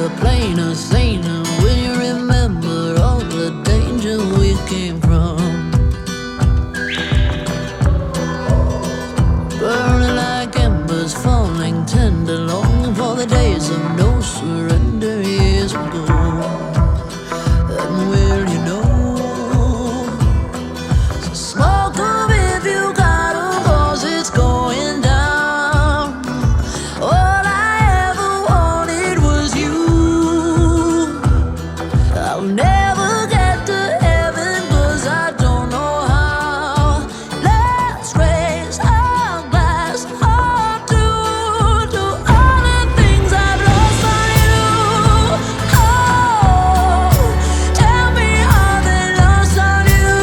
the plainer, saner when you remember all the danger we came from. Burning like embers, falling tender, longing for the days of no surrender years ago. And will you know? So smoke up if you got 'em, 'cause it's going down. All I ever wanted was you. I'll never get to heaven 'cause I don't know how. Let's raise our glass up to all the things I've lost on you. Oh, tell me how they lost on you.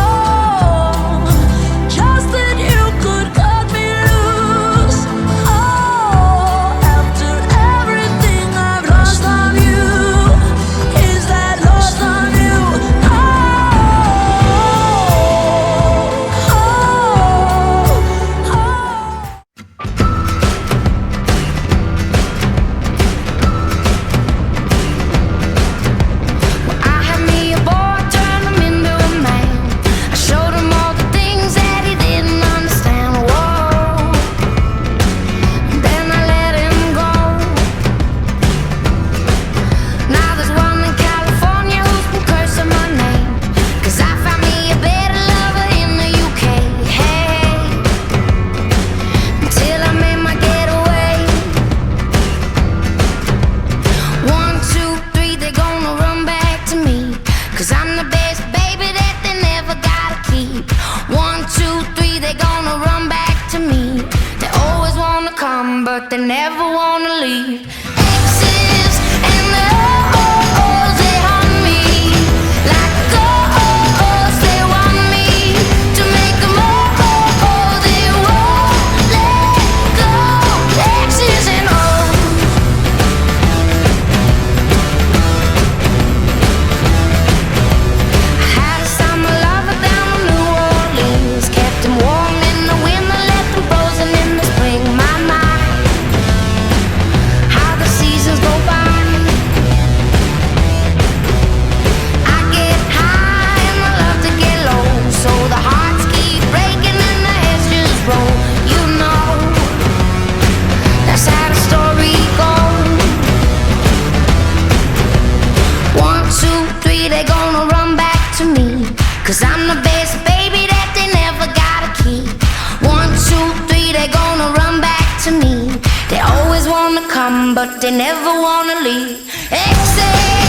Oh, just that you could cut me loose. Oh, after everything I've lost on you, is that lost on you? Oh, oh, oh. I had me a boy, turned him into a man. I showed him all the things that he didn't understand. Whoa, then I let him go. Now there's one in California who's been cursing my name, 'cause I found me a better lover in the UK. Hey, until I made my getaway. 1, 2, 3, they're gonna run back to me, 'cause I'm the best baby that they never gotta keep. 1, 2, 3, they're gonna run back to me. They always wanna come, but they never wanna leave. Exes and the oh-ohs, they haunt me like oh-ohs, they want me to make them oh-oh, they won't let go. Exes and oh. I had a summer lover down in New Orleans, kept him warm in the winter, left him frozen in the spring. My, how the seasons go by. I get high and I love to get low, so the hearts keep breaking and the heads just roll. You know, that's how the story goes. 1, 2, 3, they're gonna run back to me, 'cause I'm the best baby that they never gotta keep. 1, 2, 3, they're gonna run back to me. They always wanna come, but they never wanna leave. Exes